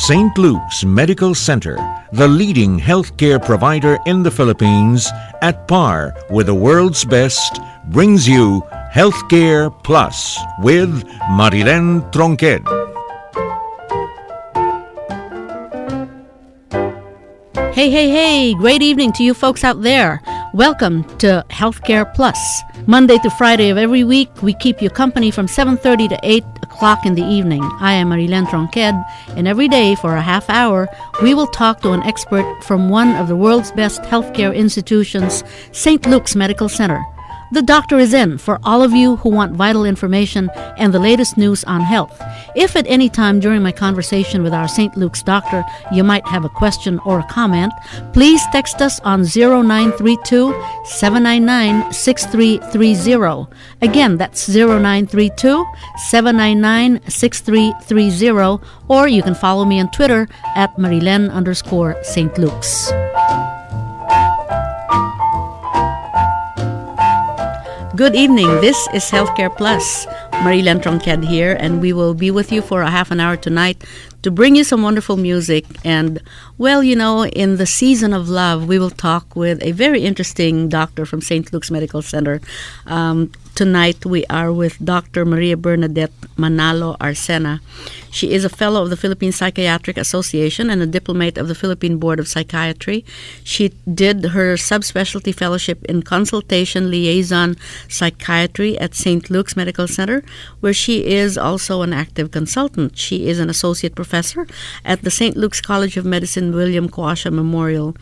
St. Luke's Medical Center, the leading healthcare provider in the Philippines at par with the world's best, brings you Healthcare Plus with Marilen Lagniton. Hey, great evening to you folks out there. Welcome to Healthcare Plus. Monday to Friday of every week, we keep you company from 7:30 to 8 o'clock in the evening. I am Marilen Lagniton, and every day for a half hour, we will talk to an expert from one of the world's best healthcare institutions, St. Luke's Medical Center. The doctor is in for all of you who want vital information and the latest news on health. If at any time during my conversation with our St. Luke's doctor you might have a question or a comment, please text us on 0932-799-6330. Again, that's 0932-799-6330, or you can follow me on Twitter at Marilen_St. Luke's. Good evening. This is Healthcare Plus. Marilen Lagniton here, and we will be with you for a half an hour tonight to bring you some wonderful music. And, well, you know, in the season of love, we will talk with a very interesting doctor from St. Luke's Medical Center. Tonight we are with Dr. Bernadette Arcena. She is a fellow of the Philippine Psychiatric Association and a diplomat of the Philippine Board of Psychiatry. She did her subspecialty fellowship in consultation liaison psychiatry at St. Luke's Medical Center, where she is also an active consultant. She is an associate professor at the St. Luke's College of Medicine William Quasha Memorial,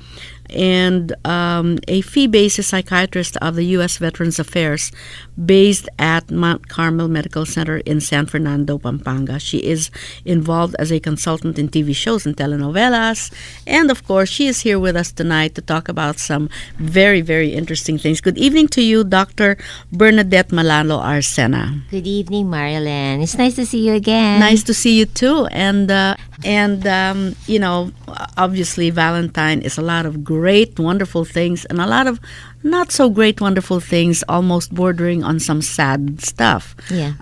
and a fee-based psychiatrist of the U.S. Veterans Affairs based at Mount Carmel Medical Center in San Fernando, Pampanga. She is involved as a consultant in TV shows and telenovelas. And, of course, she is here with us tonight to talk about some very, very interesting things. Good evening to you, Dr. Bernadette Arcena. Good evening, Marilen. It's nice to see you again. Nice to see you, too. And you know, obviously Valentine is a lot of great, wonderful things and a lot of not so great, wonderful things, almost bordering on some sad stuff. Yeah.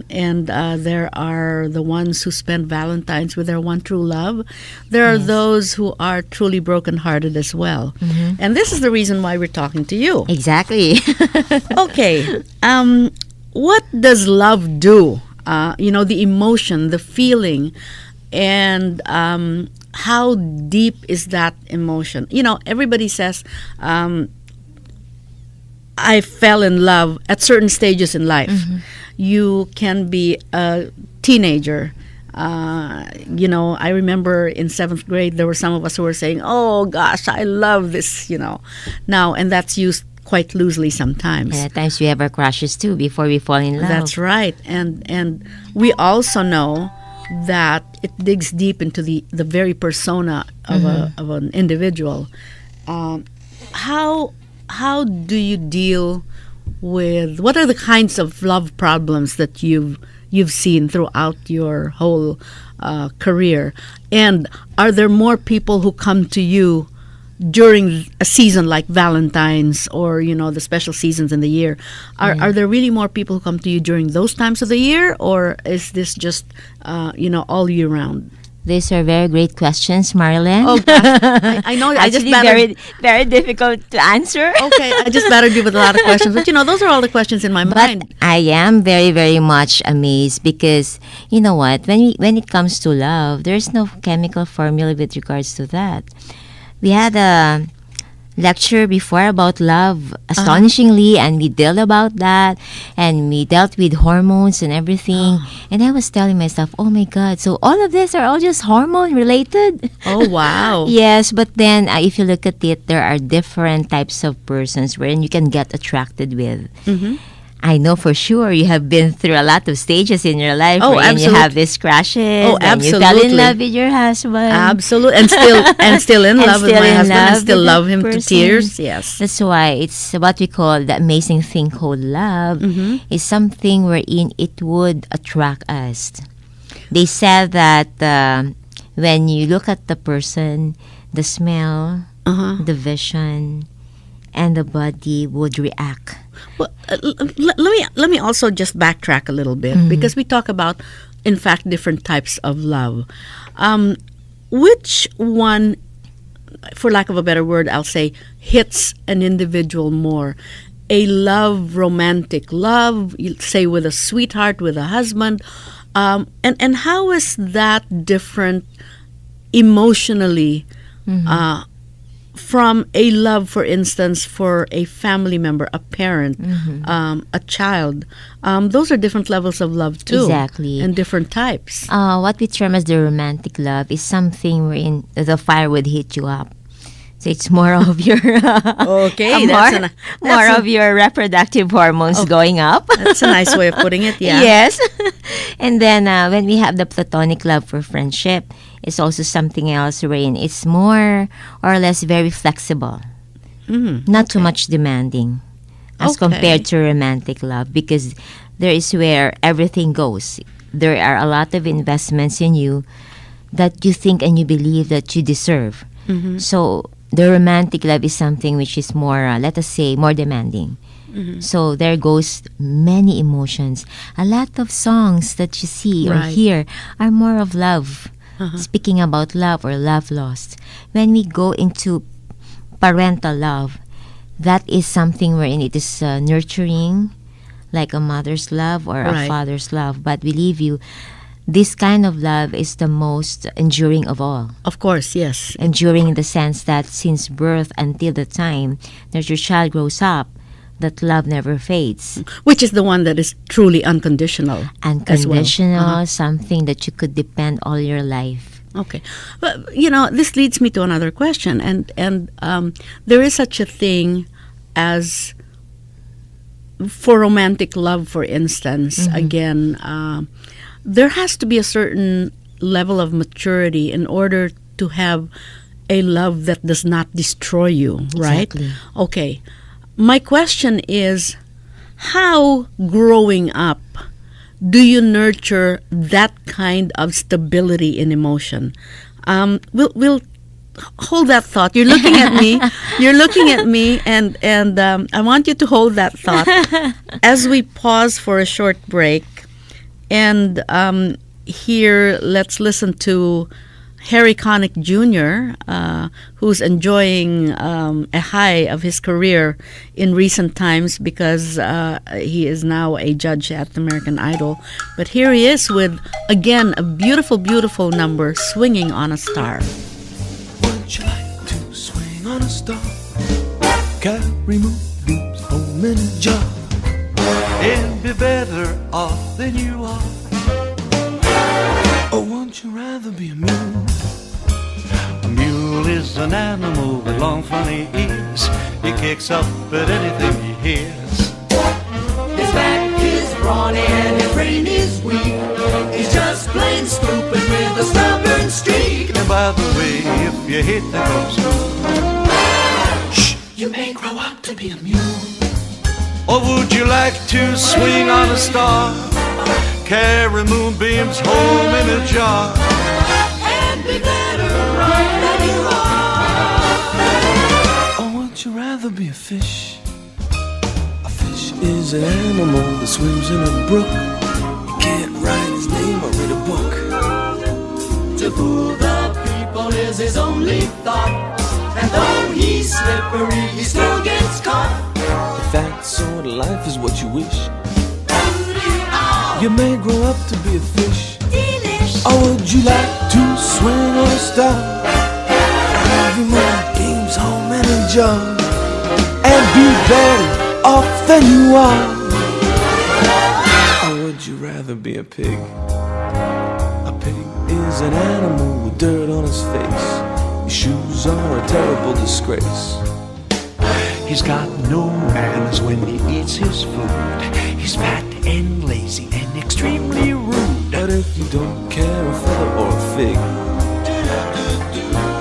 There are the ones who spend Valentines with their one true love. There are those who are truly brokenhearted as well. Mm-hmm. And this is the reason why we're talking to you. Exactly. Okay. What does love do? You know, the emotion, the feeling, and how deep is that emotion? You know, everybody says, I fell in love at certain stages in life. Mm-hmm. You can be a teenager. You know, I remember in 7th grade, there were some of us who were saying, oh gosh, I love this, you know. Now, and that's used quite loosely sometimes. And at times we have our crushes too before we fall in love. That's right. And we also know that it digs deep into the very persona of of an individual. How do you deal with, what are the kinds of love problems that you've seen throughout your whole career? And are there more people who come to you during a season like Valentine's or, you know, the special seasons in the year? Are there really more people who come to you during those times of the year, or is this just, you know, all year round? These are very great questions, Marilen. Oh, gosh. I know. I just very, very difficult to answer. Okay, I just battered you with a lot of questions. But, you know, those are all the questions in my mind. But I am very, very much amazed because, you know what, when it comes to love, there's no chemical formula with regards to that. We had a lecture before about love, astonishingly, and we dealt about that, and we dealt with hormones and everything. And I was telling myself, oh my God, so all of this are all just hormone related? Oh, wow. Yes, but then if you look at it, there are different types of persons wherein you can get attracted with. Mm-hmm. I know for sure you have been through a lot of stages in your life where you have these crashes. Oh, and absolutely. You fell in love with your husband. Absolutely. And still in love with my husband. I still love him to tears. Yes. That's why it's what we call the amazing thing called love. Mm-hmm. Is something wherein it would attract us. They said that when you look at the person, the smell, the vision, and the body would react. Well, let me also just backtrack a little bit, because we talk about, in fact, different types of love. which one, for lack of a better word, I'll say, hits an individual more? A love, romantic love, say with a sweetheart, with a husband, and how is that different emotionally from a love, for instance, for a family member, a parent, a child? Those are different levels of love too. Exactly. And different types. What we term as the romantic love is something wherein the fire would hit you up. So it's more of your Okay, more of your reproductive hormones going up. That's a nice way of putting it, yeah. Yes. And then when we have the platonic love for friendship, it's also something else wherein it's more or less very flexible. Not too much demanding as compared to romantic love, because there is where everything goes. There are a lot of investments in you that you think and you believe that you deserve. So the romantic love is something which is more, let us say, more demanding. So there goes many emotions. A lot of songs that you see or hear are more of love, speaking about love or love lost. When we go into parental love, that is something wherein it is nurturing, like a mother's love or a father's love. But believe you, this kind of love is the most enduring of all. Of course, yes. Enduring in the sense that since birth until the time that your child grows up, that love never fades. Which is the one that is truly unconditional. Unconditional, something that you could depend all your life. Okay. But, this leads me to another question. And there is such a thing as, for romantic love, for instance, again, there has to be a certain level of maturity in order to have a love that does not destroy you, right? Exactly. Okay. My question is, how growing up do you nurture that kind of stability in emotion? We'll hold that thought. You're looking at me. You're looking at me, and I want you to hold that thought as we pause for a short break. And here, let's listen to Harry Connick Jr., who's enjoying a high of his career in recent times because he is now a judge at American Idol. But here he is with, again, a beautiful, beautiful number, Swinging on a Star. Would you like to swing on a star? Carry moonbeams home in a jar and be better off than you are. Or won't you rather be a mule? A mule is an animal with long funny ears. He kicks up at anything he hears. His back is brawny and his brain is weak. He's just plain stupid with a stubborn streak. And by the way, if you hate the ghost, shh, you may grow up to be a mule. Or would you like to swing on a star? Carry moonbeams home in a jar And be better off than you are. Or would you rather be a fish? A fish is an animal that swims in a brook. You can't write his name or read a book. To fool the people is his only thought. And though he's slippery, he still gets caught. If that sort of life is what you wish, you may grow up to be a fish. Delish. Or would you like to swing on a star? Every moonbeams home in a jar and be better off than you are. Or would you rather be a pig? A pig is an animal with dirt on his face. His shoes are a terrible disgrace. He's got no manners when he eats his food. He's fat and lazy and extremely rude. But if you don't care a feather or a fig,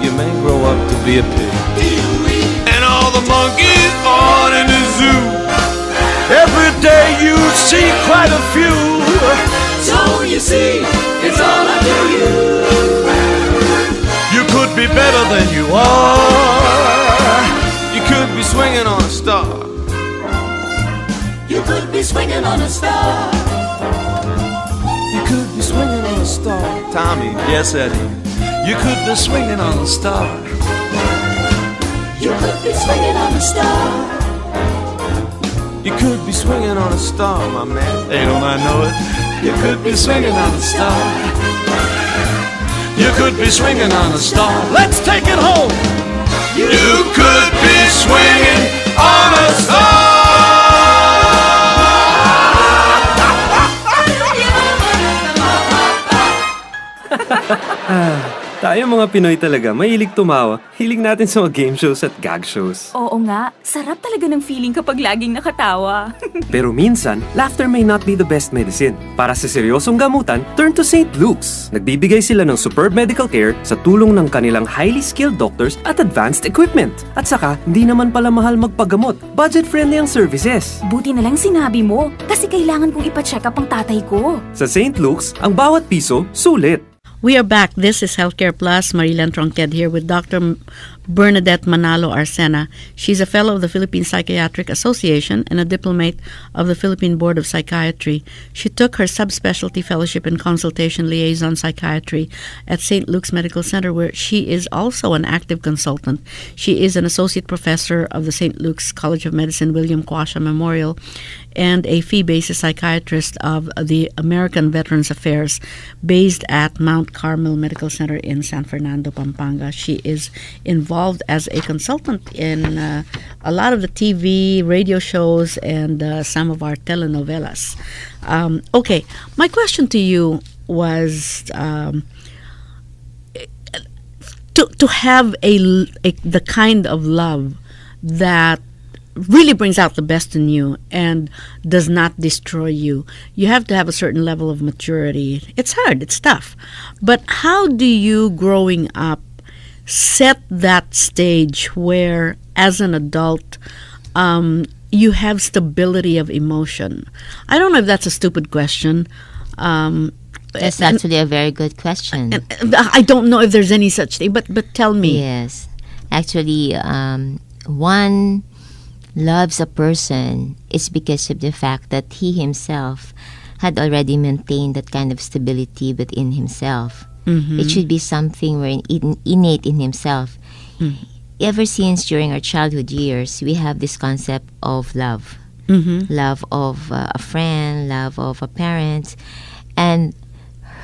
you may grow up to be a pig. And all the monkeys on in the zoo, every day you see quite a few. So you see, it's all up to you. You could be better than you are. You could be swinging on a star. You could be swinging on a star. You could be swinging on a star. Tommy, yes, Eddie. You could be swinging on a star. You could be swinging on a star. You could be swinging on a star, my man. Hey, don't I know it? You could be swinging on a star. You could be swinging on a star. Let's take it home. You could be swinging on a star. Tayo mga Pinoy talaga, mahilig tumawa. Hilig natin sa mga game shows at gag shows. Oo nga, sarap talaga ng feeling kapag laging nakatawa. Pero minsan, laughter may not be the best medicine. Para sa seryosong gamutan, turn to St. Luke's. Nagbibigay sila ng superb medical care sa tulong ng kanilang highly skilled doctors at advanced equipment. At saka, hindi naman pala mahal magpagamot. Budget-friendly ang services. Buti na lang sinabi mo, kasi kailangan kong ipacheck up ang tatay ko. Sa St. Luke's, ang bawat piso, sulit. We are back. This is Healthcare Plus. Marilen Lagniton here with Dr. Bernadette Arcena. She's a fellow of the Philippine Psychiatric Association and a diplomat of the Philippine Board of Psychiatry. She took her subspecialty fellowship in consultation liaison psychiatry at St. Luke's Medical Center, where she is also an active consultant. She is an associate professor of the St. Luke's College of Medicine William Quasha Memorial and a fee-basis psychiatrist of the American Veterans Affairs based at Mount Carmel Medical Center in San Fernando, Pampanga. She is involved as a consultant in a lot of the TV, radio shows, and some of our telenovelas. Okay, my question to you was to have the kind of love that really brings out the best in you and does not destroy you. You have to have a certain level of maturity. It's hard, it's tough. But how do you, growing up, set that stage where, as an adult, you have stability of emotion? I don't know if that's a stupid question. That's actually a very good question. And I don't know if there's any such thing, but tell me. Yes. Actually, one loves a person is because of the fact that he himself had already maintained that kind of stability within himself. Mm-hmm. It should be something where innate in himself. Mm-hmm. Ever since during our childhood years, we have this concept of love. Mm-hmm. Love of a friend, love of a parent. And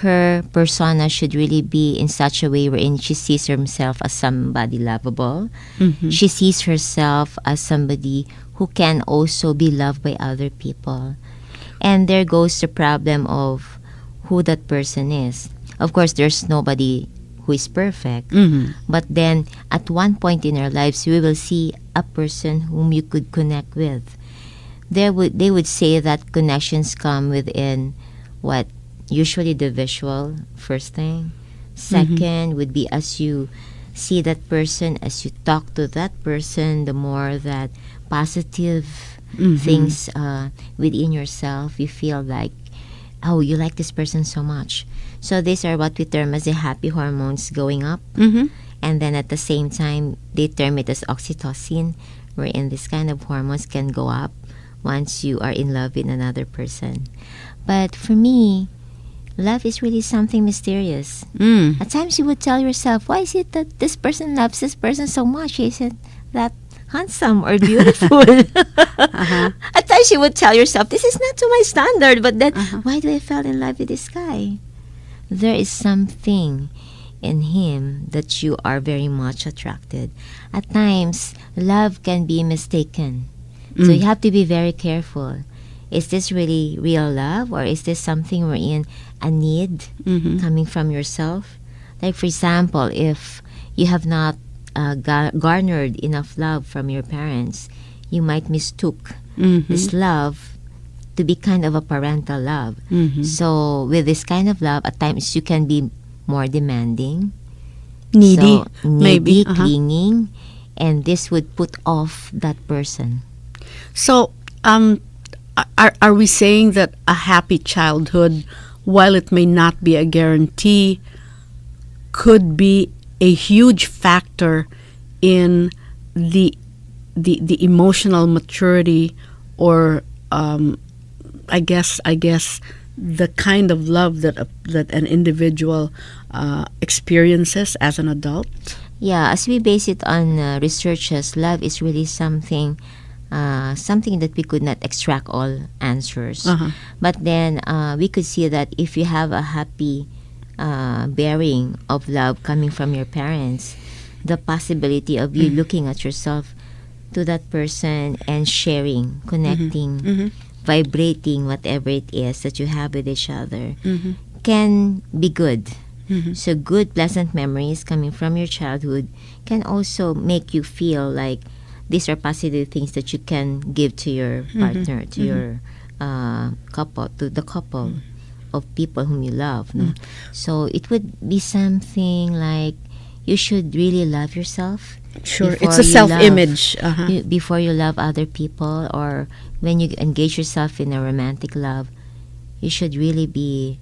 her persona should really be in such a way wherein she sees herself as somebody lovable. Mm-hmm. She sees herself as somebody who can also be loved by other people. And there goes the problem of who that person is. Of course, there's nobody who is perfect. Mm-hmm. But then, at one point in our lives, we will see a person whom you could connect with. They would say that connections come within what? Usually the visual, first thing. Second would be as you see that person, as you talk to that person, the more that positive things within yourself, you feel like, oh, you like this person so much. So these are what we term as the happy hormones going up. Mm-hmm. And then at the same time, they term it as oxytocin, wherein this kind of hormones can go up once you are in love with another person. But for me, love is really something mysterious. At times you would tell yourself, why is it that this person loves this person so much? Isn't that handsome or beautiful? At times you would tell yourself, this is not to my standard, but then, why do I fall in love with this guy? There is something in him that you are very much attracted. At times, love can be mistaken. So you have to be very careful. Is this really real love, or is this something wherein a need coming from yourself? Like, for example, if you have not garnered enough love from your parents, you might mistook this love to be kind of a parental love. So with this kind of love, at times you can be more demanding, needy, maybe clinging, and this would put off that person. So, are we saying that a happy childhood, while it may not be a guarantee, could be a huge factor in the emotional maturity, or I guess the kind of love that that an individual experiences as an adult? Yeah, as we base it on researches, love is really something that we could not extract all answers. But then we could see that if you have a happy bearing of love coming from your parents, the possibility of you looking at yourself to that person and sharing, connecting, vibrating, whatever it is that you have with each other, can be good. So good, pleasant memories coming from your childhood can also make you feel like these are positive things that you can give to your partner, to your couple, to the couple of people whom you love. No? So it would be something like you should really love yourself. Sure, before it's a you self-image. before you love other people, or when you engage yourself in a romantic love, you should really be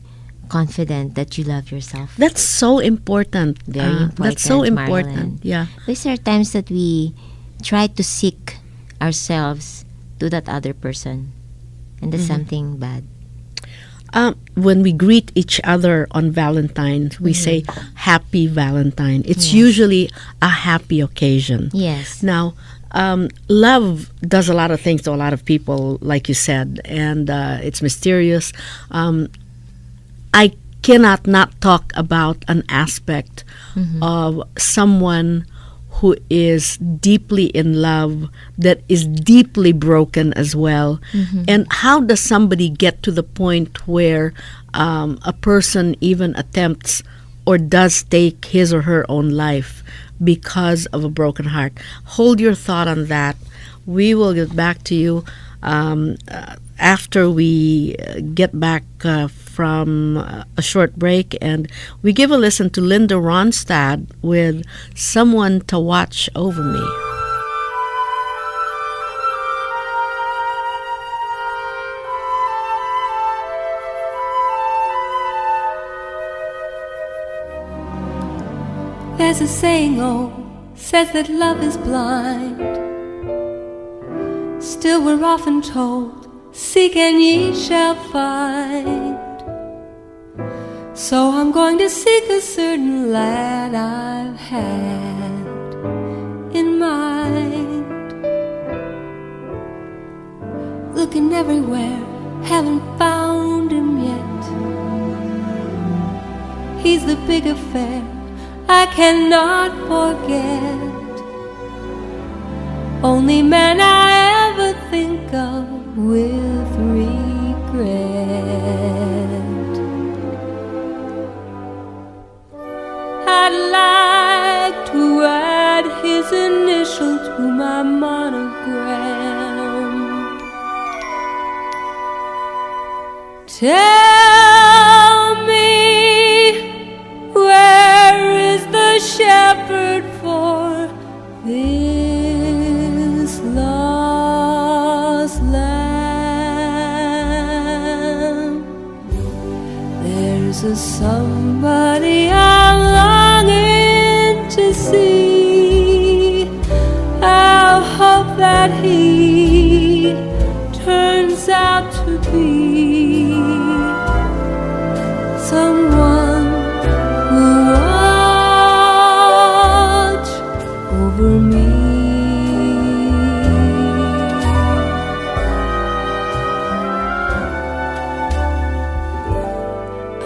confident that you love yourself. That's so important. Very important. That's so important. Marilen. Yeah. These are times that we try to seek ourselves to that other person, and that's something bad. When we greet each other on Valentine's, we say Happy Valentine. It's usually a happy occasion. Yes. Now, love does a lot of things to a lot of people, like you said, and it's mysterious. I cannot not talk about an aspect of someone who is deeply in love, that is deeply broken as well. And how does somebody get to the point where a person even attempts or does take his or her own life because of a broken heart? Hold your thought on that. We will get back to you after we get back from a short break, and we give a listen to Linda Ronstadt with Someone to Watch Over Me. There's a saying, says that love is blind. Still we're often told, seek and ye shall find. So I'm going to seek a certain lad I've had in mind. Looking everywhere, haven't found him yet. He's the big affair I cannot forget. Only man I ever think of with regret. I'd like to add his initial to my monogram. Tell me, where is the shepherd for this lost lamb? There's a somebody I'm longing to see. I'll hope that he turns out to be someone who watch over me.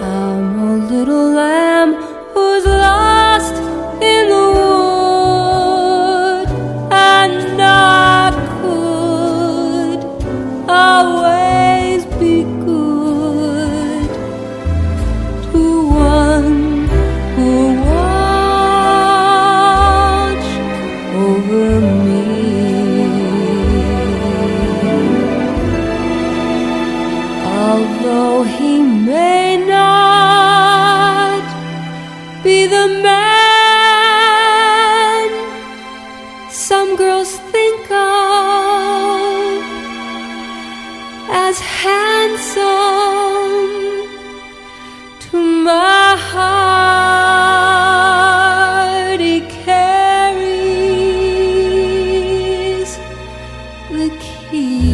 I'm a little lamb who's lost in the wood, and I could always be good to one who watch over me. Although he may not be the man some girls think of as handsome, to my heart he carries the key.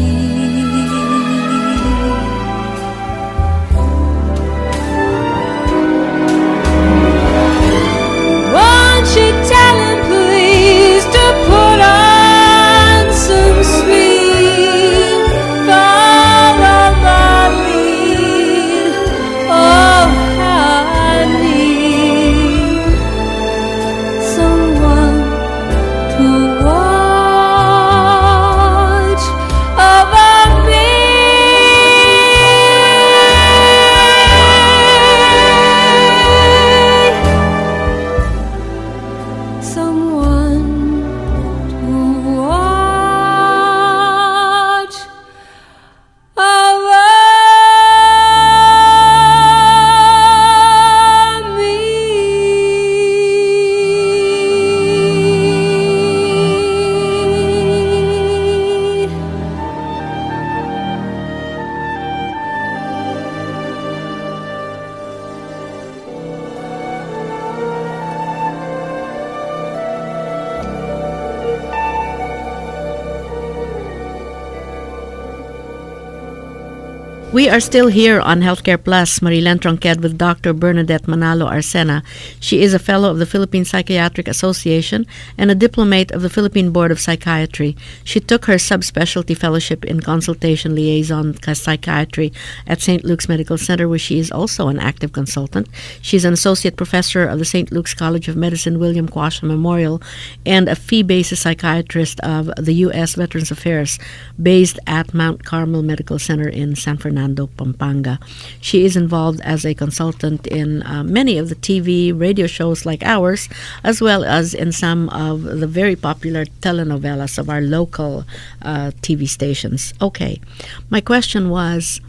We are still here on Healthcare Plus. Marilen Lagniton with Dr. Bernadette Arcena. She is a fellow of the Philippine Psychiatric Association and a diplomate of the Philippine Board of Psychiatry. She took her subspecialty fellowship in consultation liaison psychiatry at St. Luke's Medical Center, where she is also an active consultant. She's an associate professor of the St. Luke's College of Medicine William Quasha Memorial and a fee-based psychiatrist of the U.S. Veterans Affairs, based at Mount Carmel Medical Center in San Fernando, Pampanga. She is involved as a consultant in many of the TV, radio shows like ours, as well as in some of the very popular telenovelas of our local TV stations. Okay, my question was,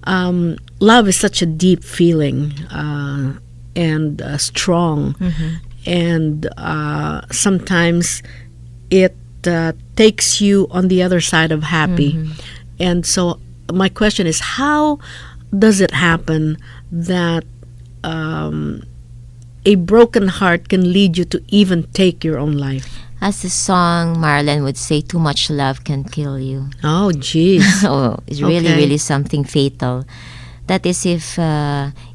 love is such a deep feeling and strong, and sometimes it takes you on the other side of happy. And so my question is, how does it happen that a broken heart can lead you to even take your own life? As the song Marilen would say, too much love can kill you. Oh, geez. Oh, it's really, Okay. really something fatal. That is if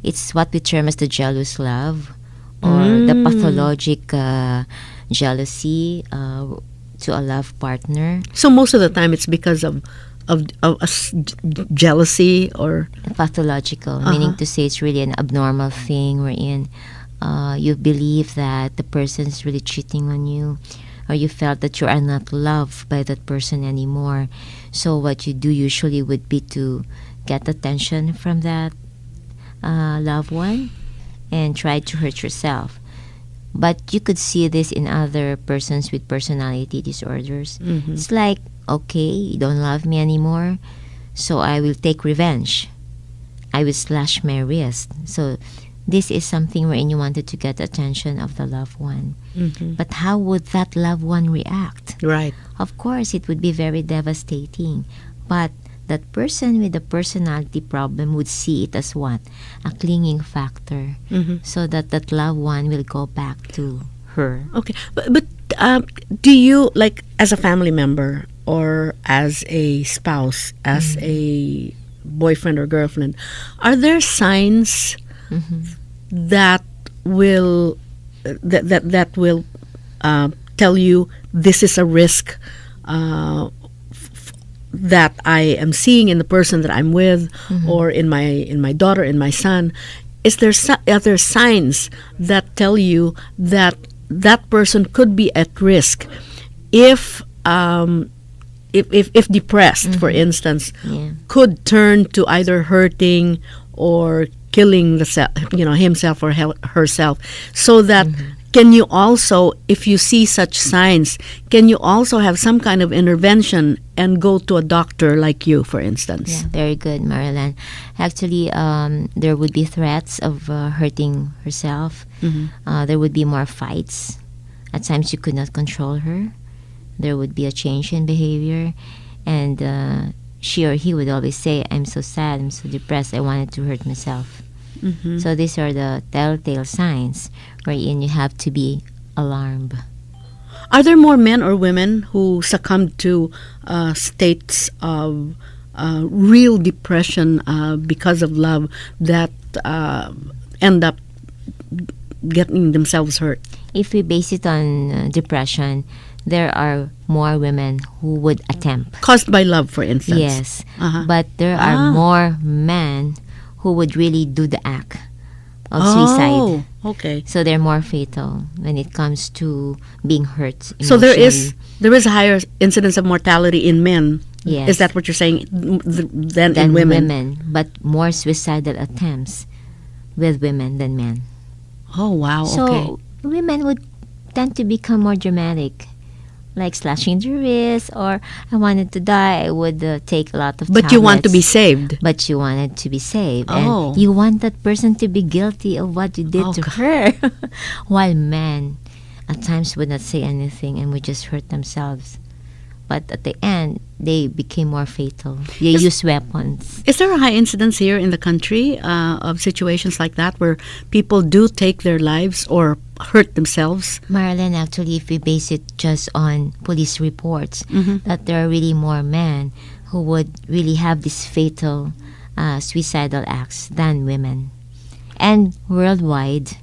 it's what we term as the jealous love, or the pathologic jealousy to a love partner. So most of the time it's because of jealousy or... Pathological, meaning to say it's really an abnormal thing wherein you believe that the person is really cheating on you, or you felt that you are not loved by that person anymore. So what you do usually would be to get attention from that loved one and try to hurt yourself. But you could see this in other persons with personality disorders. It's like, okay, you don't love me anymore, so I will take revenge. I will slash my wrist. So this is something wherein you wanted to get attention of the loved one. But how would that loved one react? Right. Of course, it would be very devastating. But that person with the personality problem would see it as what? A clinging factor. So that that loved one will go back to her. Okay. But do you, like, as a family member or as a spouse, as a boyfriend or girlfriend, are there signs that will that will tell you this is a risk that I am seeing in the person that I'm with, or in my daughter, in my son? Is there are there signs that tell you that that person could be at risk if depressed, for instance, could turn to either hurting or killing himself or herself? So that can you also, if you see such signs, can you also have some kind of intervention and go to a doctor like you, for instance? Yeah, very good, Marilen. Actually, there would be threats of hurting herself. There would be more fights. At times, you could not control her. There would be a change in behavior. And she or he would always say, I'm so sad, I'm so depressed, I wanted to hurt myself. So these are the telltale signs wherein you have to be alarmed. Are there more men or women who succumb to states of real depression because of love that end up getting themselves hurt? If we base it on depression, there are more women who would attempt. Caused by love, for instance? Yes. But there are more men who would really do the act of suicide. Oh, okay. So they're more fatal when it comes to being hurt emotionally. So there is a higher incidence of mortality in men. Yes. Is that what you're saying? Than than in women? but more suicidal attempts with women than men. Oh, wow. So okay. women would tend to become more dramatic, like slashing the wrist, or I wanted to die. I would take a lot of But you want to be tablets. saved. But you wanted to be saved. Oh. And you want that person to be guilty of what you did Oh, to God. her. While men at times would not say anything and would just hurt themselves. But at the end, they became more fatal. They use weapons. Is there a high incidence here in the country of situations like that where people do take their lives or hurt themselves? Marilen, actually, if we base it just on police reports, that there are really more men who would really have this fatal suicidal acts than women. And worldwide,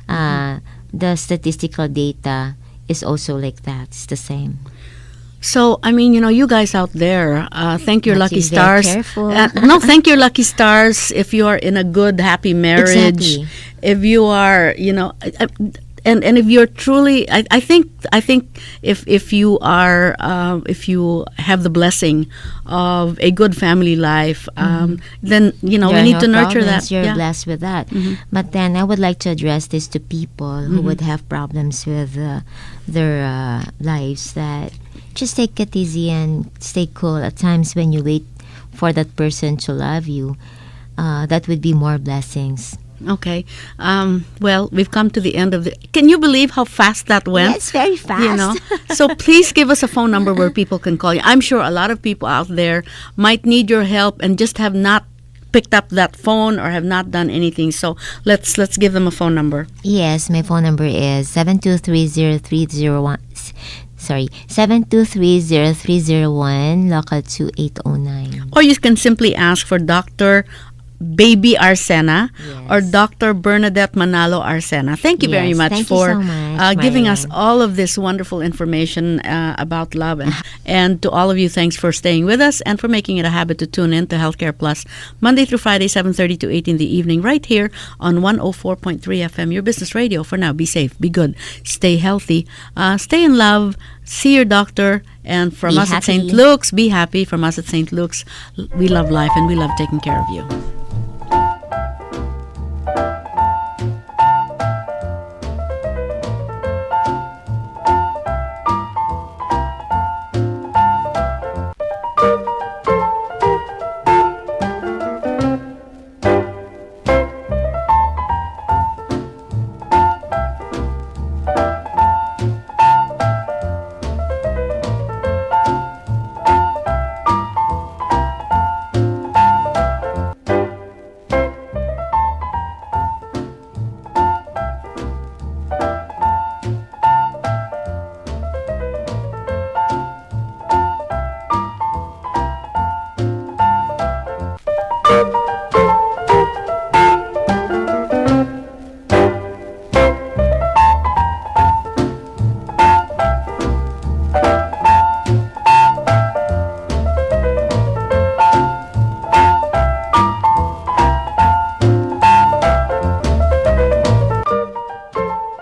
the statistical data is also like that. It's the same. So, I mean, you guys out there, thank your Have to lucky be very stars. careful. No, thank your lucky stars if you are in a good, happy marriage. Exactly. If you are, and if you're truly, I think if you are, if you have the blessing of a good family life, then we There are need no to nurture problems. that. You're Yeah. blessed with that. But then I would like to address this to people who would have problems with their lives, that just take it easy and stay cool. At times when you wait for that person to love you, that would be more blessings. Okay. Well, we've come to the end of the. Can you believe how fast that went? Yes, very fast. So please give us a phone number where people can call you. I'm sure a lot of people out there might need your help and just have not picked up that phone or have not done anything. So let's give them a phone number. Yes, my phone number is 7230301. Sorry, 7230301, local 2809. Or you can simply ask for Dr. Baby Arcena or Dr. Bernadette Manalo Arcena. Thank you very Yes, much thank you for so much, giving us Marilen. all of this wonderful information about love. And to all of you, thanks for staying with us and for making it a habit to tune in to Healthcare Plus Monday through Friday, 7:30 to 8 in the evening, right here on 104.3 FM, your business radio. For now, be safe, be good, stay healthy, stay in love, see your doctor, and from Be us at happy. St. Luke's, be happy. From us at St. Luke's, we love life and we love taking care of you.